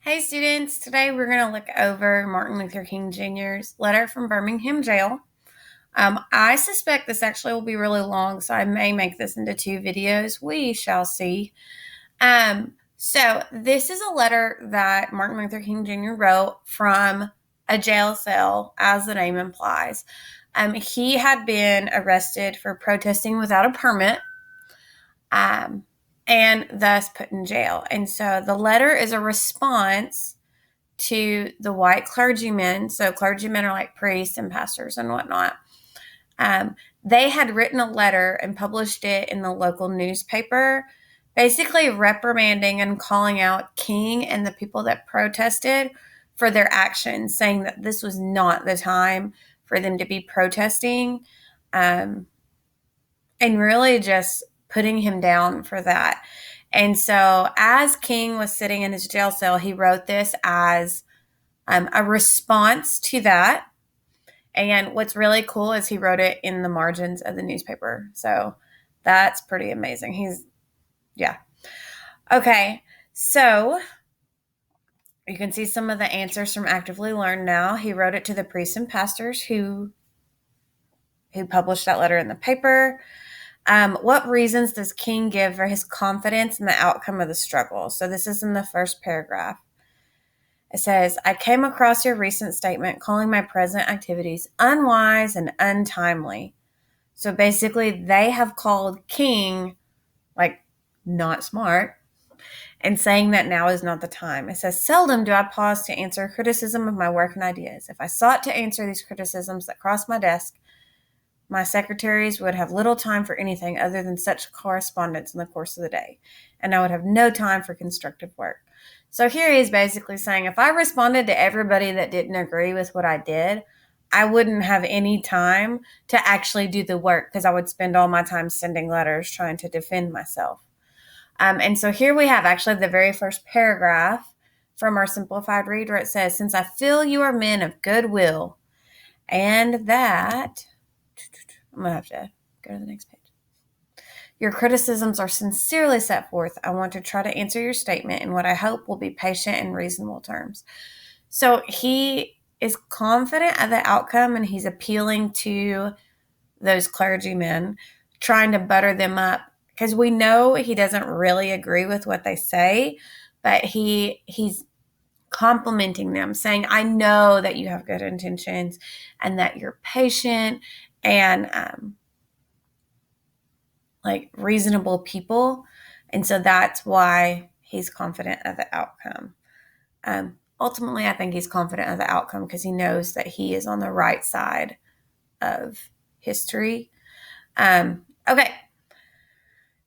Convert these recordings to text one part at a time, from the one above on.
Hey students, today we're going to look over Martin Luther King Jr.'s letter from Birmingham jail. I suspect this actually will be really long, so I may make this into two videos. We shall see. So this is a letter that Martin Luther King Jr. wrote from a jail cell, as the name implies. He had been arrested for protesting without a permit. And thus put in jail. And so the letter is a response to the white clergymen. So clergymen are like priests and pastors and whatnot. They had written a letter and published it in the local newspaper, basically reprimanding and calling out King and the people that protested for their actions, saying that this was not the time for them to be protesting, and really just putting him down for that. And so as King was sitting in his jail cell, he wrote this as a response to that. And what's really cool is he wrote it in the margins of the newspaper. So that's pretty amazing. Yeah. Okay. So you can see some of the answers from Actively Learn now. He wrote it to the priests and pastors who published that letter in the paper. What reasons does King give for his confidence in the outcome of the struggle? So this is in the first paragraph. It says, I came across your recent statement calling my present activities unwise and untimely. So basically, they have called King like not smart and saying that now is not the time. It says, seldom do I pause to answer criticism of my work and ideas. If I sought to answer these criticisms that crossed my desk, my secretaries would have little time for anything other than such correspondence in the course of the day, and I would have no time for constructive work. So here he's basically saying if I responded to everybody that didn't agree with what I did, I wouldn't have any time to actually do the work because I would spend all my time sending letters trying to defend myself. And so here we have actually the very first paragraph from our simplified read where it says, since I feel you are men of goodwill, and that I'm going to have to go to the next page. Your criticisms are sincerely set forth. I want to try to answer your statement in what I hope will be patient and reasonable terms. So he is confident of the outcome and he's appealing to those clergymen, trying to butter them up because we know he doesn't really agree with what they say, but he's complimenting them, saying, I know that you have good intentions and that you're patient and like reasonable people. And so that's why he's confident of the outcome. Ultimately, I think he's confident of the outcome because he knows that he is on the right side of history. Okay.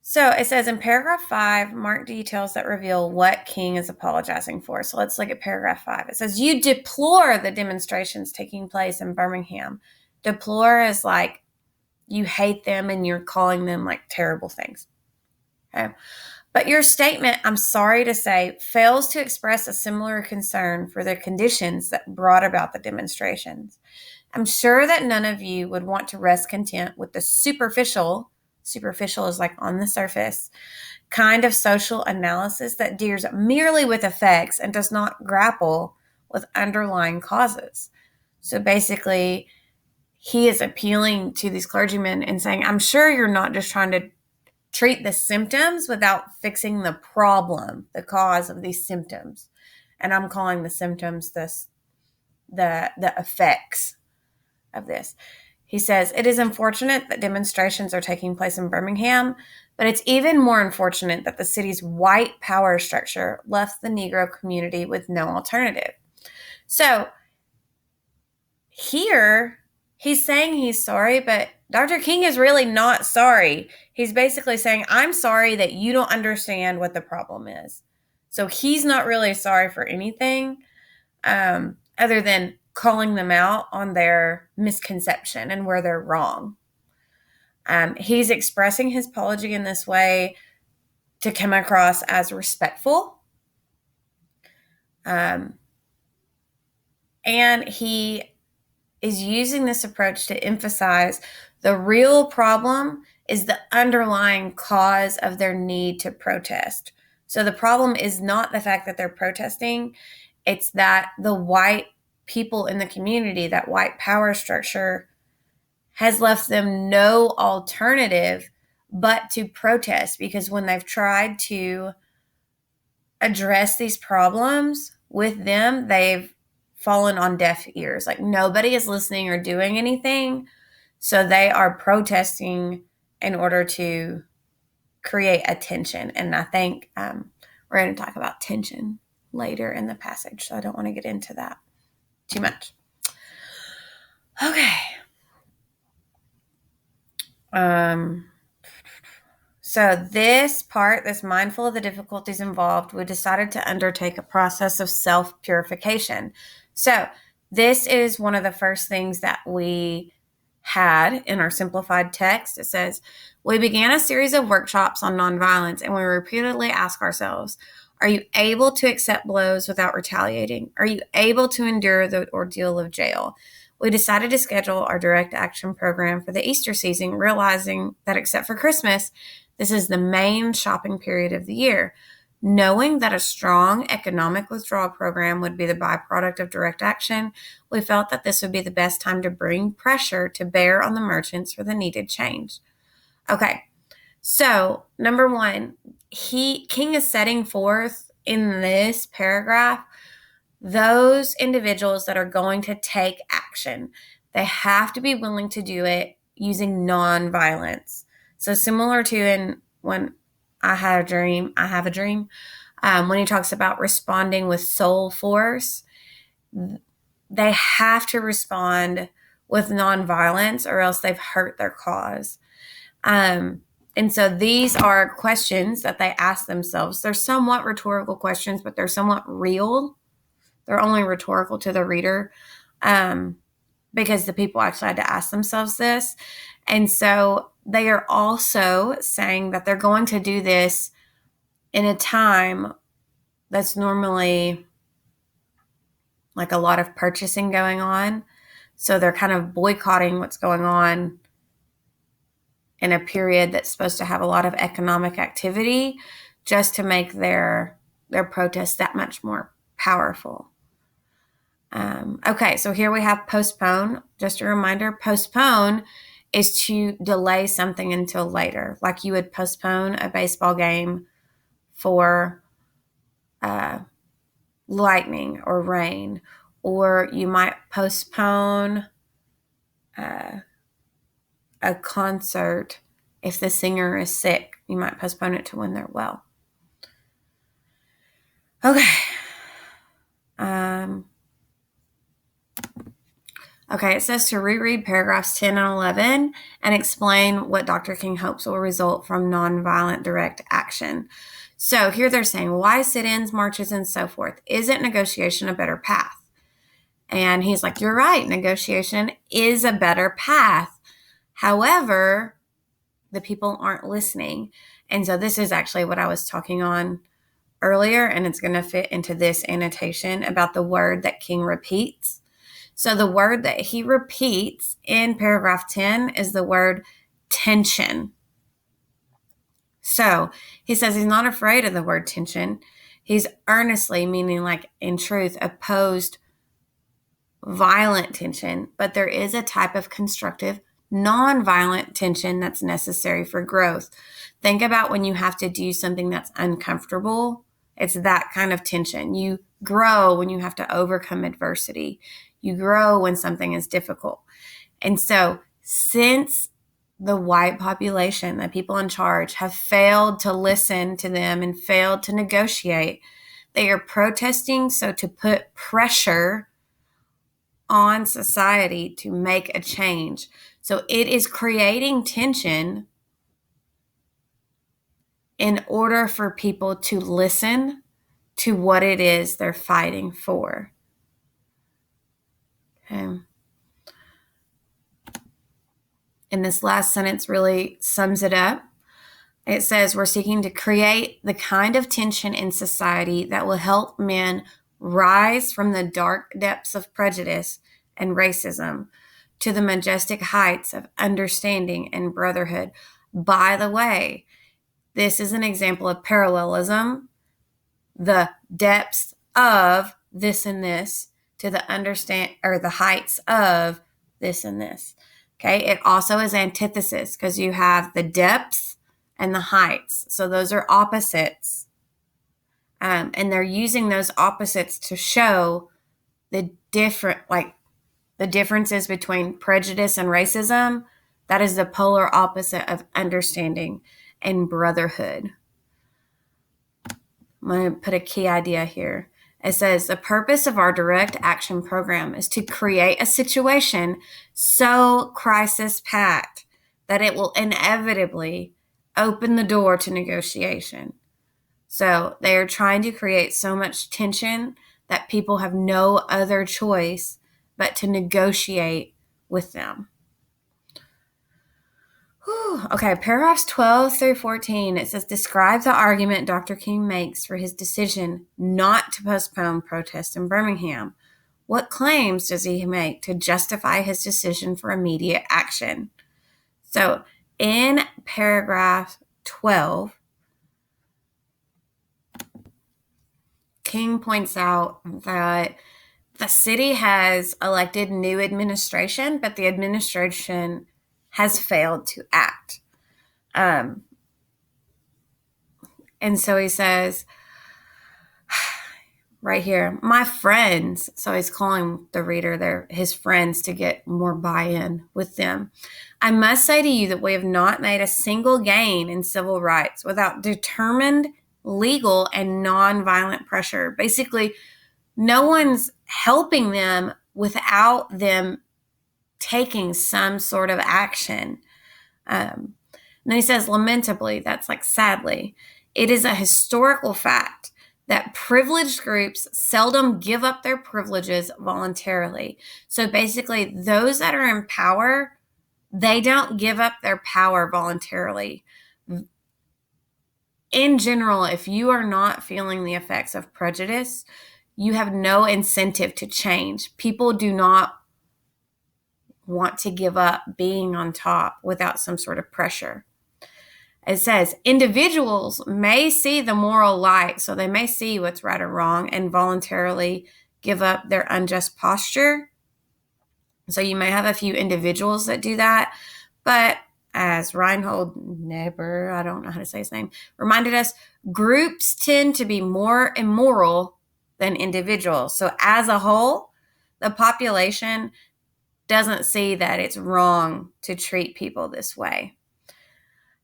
So it says in paragraph 5, mark details that reveal what King is apologizing for. So let's look at paragraph 5. It says, you deplore the demonstrations taking place in Birmingham. Deplore is like you hate them and you're calling them like terrible things. Okay. But your statement, I'm sorry to say, fails to express a similar concern for the conditions that brought about the demonstrations. I'm sure that none of you would want to rest content with the superficial is like on the surface, kind of social analysis that deals merely with effects and does not grapple with underlying causes. So basically, he is appealing to these clergymen and saying, I'm sure you're not just trying to treat the symptoms without fixing the problem, the cause of these symptoms. And I'm calling the symptoms the effects of this. He says, it is unfortunate that demonstrations are taking place in Birmingham, but it's even more unfortunate that the city's white power structure left the Negro community with no alternative. So here, he's saying he's sorry, but Dr. King is really not sorry. He's basically saying, I'm sorry that you don't understand what the problem is. So he's not really sorry for anything other than calling them out on their misconception and where they're wrong. He's expressing his apology in this way to come across as respectful. And he is using this approach to emphasize the real problem is the underlying cause of their need to protest, So the problem is not the fact that they're protesting, it's that the white people in the community, that white power structure, has left them no alternative but to protest, because when they've tried to address these problems with them, they've fallen on deaf ears. Like nobody is listening or doing anything. So they are protesting in order to create a tension. And I think we're going to talk about tension later in the passage. So I don't want to get into that too much. Okay. So this part, this mindful of the difficulties involved, we decided to undertake a process of self-purification. So this is one of the first things that we had in our simplified text. It says, we began a series of workshops on nonviolence, and we repeatedly ask ourselves, are you able to accept blows without retaliating? Are you able to endure the ordeal of jail? We decided to schedule our direct action program for the Easter season, realizing that except for Christmas, this is the main shopping period of the year. Knowing that a strong economic withdrawal program would be the byproduct of direct action, we felt that this would be the best time to bring pressure to bear on the merchants for the needed change. Okay, so number one, King is setting forth in this paragraph those individuals that are going to take action. They have to be willing to do it using nonviolence. So similar to in when I have a dream, when he talks about responding with soul force, they have to respond with nonviolence or else they've hurt their cause. And so these are questions that they ask themselves. They're somewhat rhetorical questions, but they're somewhat real. They're only rhetorical to the reader because the people actually had to ask themselves this. And so they are also saying that they're going to do this in a time that's normally like a lot of purchasing going on. So they're kind of boycotting what's going on in a period that's supposed to have a lot of economic activity just to make their protest that much more powerful. Okay, so here we have postpone. Just a reminder, postpone is to delay something until later. Like you would postpone a baseball game for lightning or rain, or you might postpone a concert if the singer is sick. You might postpone it to when they're well. Okay. Okay, it says to reread paragraphs 10 and 11 and explain what Dr. King hopes will result from nonviolent direct action. So here they're saying, why sit-ins, marches, and so forth? Isn't negotiation a better path? And he's like, you're right, negotiation is a better path. However, the people aren't listening. And so this is actually what I was talking on earlier, and it's going to fit into this annotation about the word that King repeats. So the word that he repeats in paragraph 10 is the word tension. So he says he's not afraid of the word tension. He's earnestly, meaning like in truth, opposed violent tension, but there is a type of constructive, nonviolent tension that's necessary for growth. Think about when you have to do something that's uncomfortable. It's that kind of tension. You grow when you have to overcome adversity. You grow when something is difficult. And so since the white population, the people in charge, have failed to listen to them and failed to negotiate, they are protesting so to put pressure on society to make a change. So it is creating tension in order for people to listen to what it is they're fighting for. Okay. And this last sentence really sums it up. It says, we're seeking to create the kind of tension in society that will help men rise from the dark depths of prejudice and racism to the majestic heights of understanding and brotherhood. By the way, this is an example of parallelism the depths of this and this to the understand or the heights of this and this. Okay. It also is antithesis because you have the depths and the heights. So those are opposites. And they're using those opposites to show the differences between prejudice and racism. That is the polar opposite of understanding and brotherhood. I'm going to put a key idea here. It says the purpose of our direct action program is to create a situation so crisis-packed that it will inevitably open the door to negotiation. So they are trying to create so much tension that people have no other choice but to negotiate with them. Okay, paragraphs 12 through 14, it says, describe the argument Dr. King makes for his decision not to postpone protests in Birmingham. What claims does he make to justify his decision for immediate action? So in paragraph 12, King points out that the city has elected new administration, but the administration has failed to act. And so he says right here, my friends, so he's calling the reader there his friends to get more buy-in with them. I must say to you that we have not made a single gain in civil rights without determined legal and nonviolent pressure. Basically, no one's helping them without them taking some sort of action. And then he says, lamentably, that's like sadly, it is a historical fact that privileged groups seldom give up their privileges voluntarily. So basically, those that are in power, they don't give up their power voluntarily. In general, if you are not feeling the effects of prejudice, you have no incentive to change. People do not want to give up being on top without some sort of pressure. It says individuals may see the moral light, so they may see what's right or wrong and voluntarily give up their unjust posture. So you may have a few individuals that do that, but as Reinhold Niebuhr, I don't know how to say his name, reminded us, groups tend to be more immoral than individuals. So as a whole, the population doesn't see that it's wrong to treat people this way.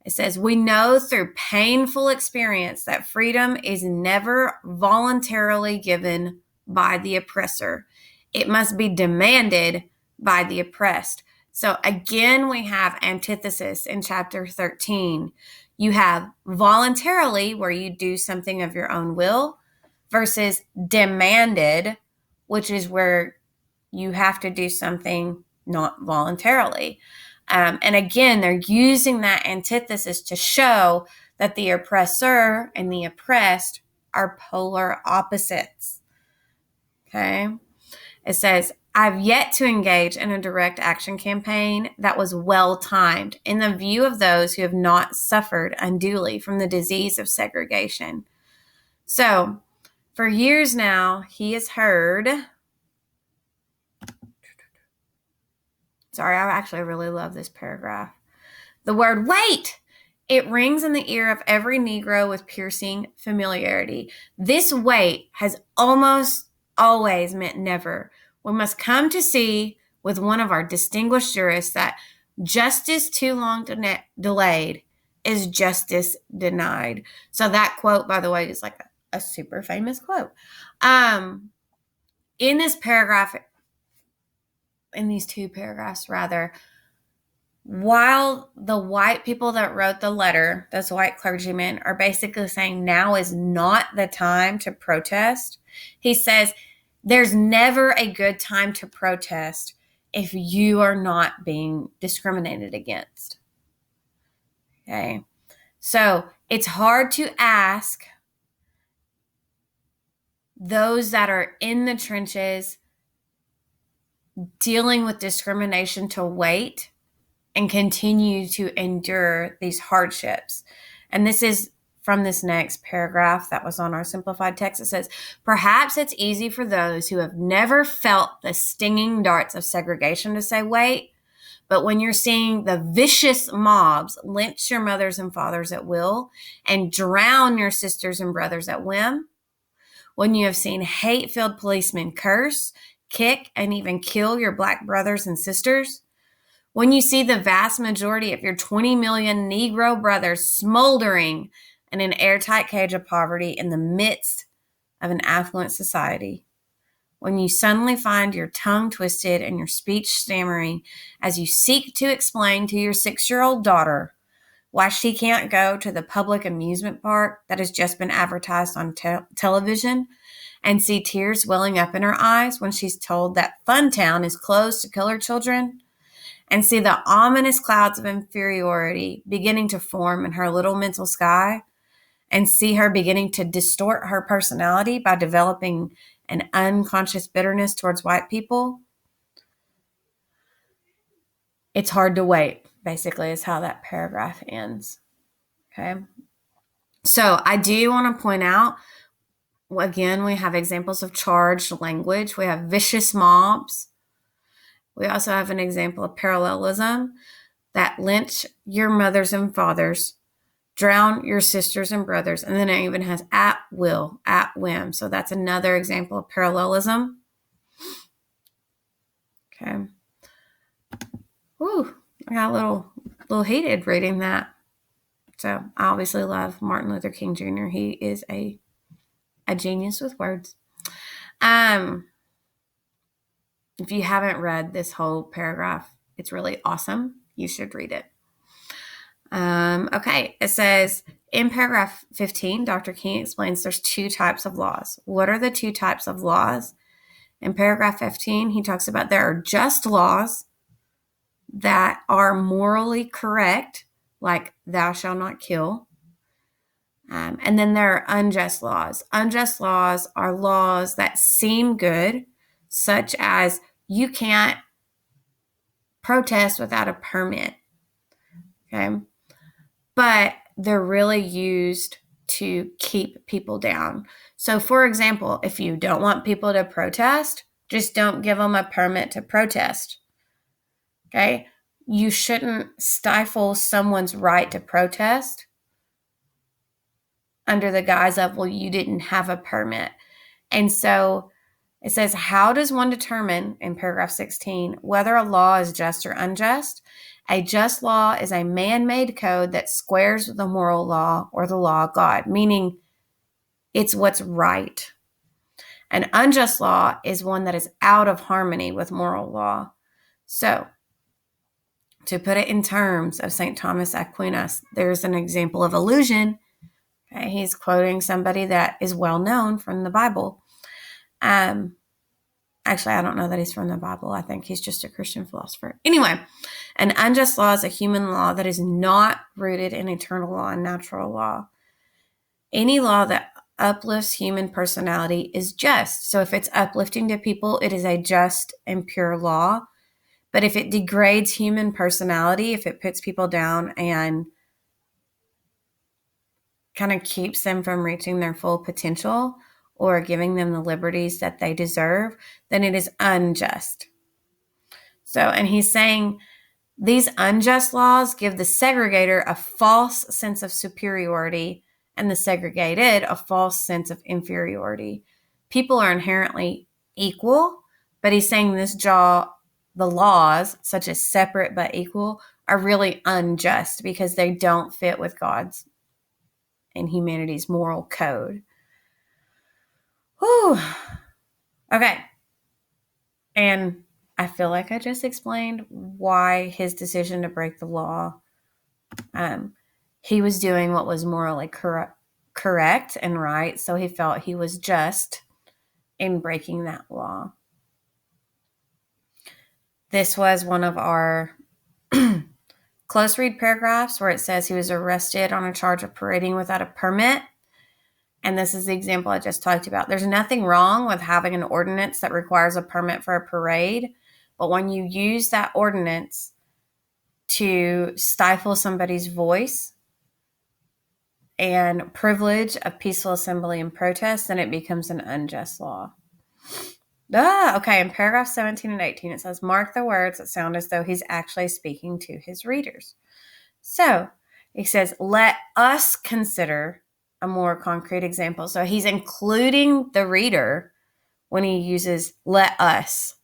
It says, we know through painful experience that freedom is never voluntarily given by the oppressor. It must be demanded by the oppressed. So again, we have antithesis in chapter 13. You have voluntarily, where you do something of your own will, versus demanded, which is where you have to do something not voluntarily. And again, they're using that antithesis to show that the oppressor and the oppressed are polar opposites. Okay. It says, I've yet to engage in a direct action campaign that was well timed in the view of those who have not suffered unduly from the disease of segregation. So for years now, he has heard, sorry, I actually really love this paragraph. The word wait, it rings in the ear of every Negro with piercing familiarity. This wait has almost always meant never. We must come to see with one of our distinguished jurists that justice too long delayed is justice denied. So that quote, by the way, is like a super famous quote. In this paragraph, in these two paragraphs rather, while the white people that wrote the letter, those white clergymen, are basically saying now is not the time to protest, he says there's never a good time to protest if you are not being discriminated against. Okay, so it's hard to ask those that are in the trenches dealing with discrimination to wait and continue to endure these hardships. And this is from this next paragraph that was on our simplified text. It says, perhaps it's easy for those who have never felt the stinging darts of segregation to say, wait, but when you're seeing the vicious mobs lynch your mothers and fathers at will and drown your sisters and brothers at whim, when you have seen hate-filled policemen curse, kick, and even kill your black brothers and sisters, when you see the vast majority of your 20 million Negro brothers smoldering in an airtight cage of poverty in the midst of an affluent society, when you suddenly find your tongue twisted and your speech stammering as you seek to explain to your 6-year-old daughter why she can't go to the public amusement park that has just been advertised on television, and see tears welling up in her eyes when she's told that Funtown is closed to colored children, and see the ominous clouds of inferiority beginning to form in her little mental sky, and see her beginning to distort her personality by developing an unconscious bitterness towards white people, it's hard to wait, basically, is how that paragraph ends. Okay. So I do want to point out, again, we have examples of charged language. We have vicious mobs. We also have an example of parallelism, that lynch your mothers and fathers, drown your sisters and brothers, and then it even has at will, at whim. So that's another example of parallelism. Okay. Whew, I got a little heated reading that. So I obviously love Martin Luther King Jr. He is a genius with words. If you haven't read this whole paragraph, it's really awesome. You should read it. Okay, it says in paragraph 15, Dr. King explains there's 2 types of laws. What are the 2 types of laws? In paragraph 15, he talks about there are just laws that are morally correct, like thou shalt not kill. And then there are unjust laws. Unjust laws are laws that seem good, such as you can't protest without a permit. Okay. But they're really used to keep people down. So, for example, if you don't want people to protest, just don't give them a permit to protest. Okay? You shouldn't stifle someone's right to protest under the guise of, well, you didn't have a permit. And so it says, how does one determine, in paragraph 16, whether a law is just or unjust? A just law is a man-made code that squares with the moral law or the law of God, meaning it's what's right. An unjust law is one that is out of harmony with moral law. So, to put it in terms of St. Thomas Aquinas, there's an example of illusion. Okay, he's quoting somebody that is well known from the Bible. Actually, I don't know that he's from the Bible. I think he's just a Christian philosopher. Anyway, an unjust law is a human law that is not rooted in eternal law and natural law. Any law that uplifts human personality is just. So if it's uplifting to people, it is a just and pure law. But if it degrades human personality, if it puts people down and kind of keeps them from reaching their full potential or giving them the liberties that they deserve, then it is unjust. So, and he's saying these unjust laws give the segregator a false sense of superiority and the segregated a false sense of inferiority. People are inherently equal, but he's saying the laws, such as separate but equal, are really unjust because they don't fit with God's and humanity's moral code. Whew. Okay. And I feel like I just explained why his decision to break the law. He was doing what was morally correct and right, so he felt he was just in breaking that law. This was one of our close read paragraphs where it says he was arrested on a charge of parading without a permit. And this is the example I just talked about. There's nothing wrong with having an ordinance that requires a permit for a parade. But when you use that ordinance to stifle somebody's voice and privilege of peaceful assembly and protest, then it becomes an unjust law. Okay, in paragraph 17 and 18, it says, mark the words that sound as though he's actually speaking to his readers. So it says, let us consider a more concrete example. So he's including the reader when he uses let us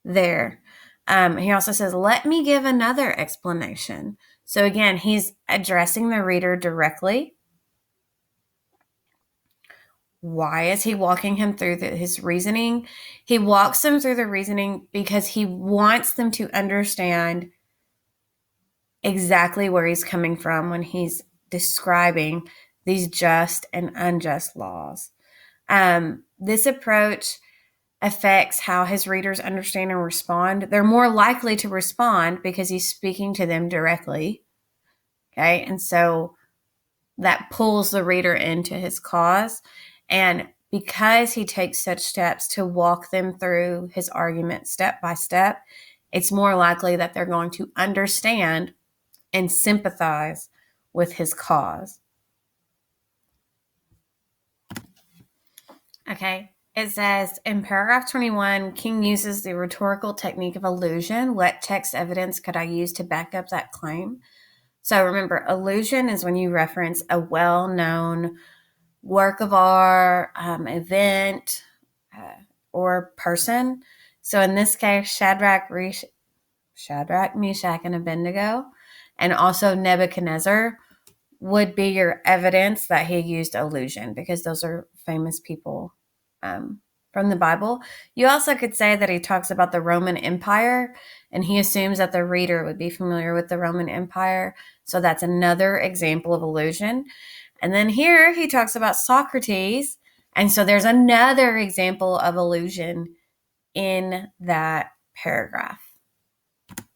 there. He also says, let me give another explanation. So again, he's addressing the reader directly. Why is he walking him through his reasoning? He walks them through the reasoning because he wants them to understand exactly where he's coming from when he's describing these just and unjust laws. This approach affects how his readers understand and respond. They're more likely to respond because he's speaking to them directly. Okay, and so that pulls the reader into his cause. And because he takes such steps to walk them through his argument step by step, it's more likely that they're going to understand and sympathize with his cause. Okay. It says in paragraph 21, King uses the rhetorical technique of allusion. What text evidence could I use to back up that claim? So remember, allusion is when you reference a well-known work of art, event, or person. So in this case, Shadrach, Meshach, and Abednego, and also Nebuchadnezzar would be your evidence that he used allusion, because those are famous people from the Bible. You also could say that he talks about the Roman Empire, and he assumes that the reader would be familiar with the Roman Empire. So that's another example of allusion. And then here he talks about Socrates. And so there's another example of allusion in that paragraph.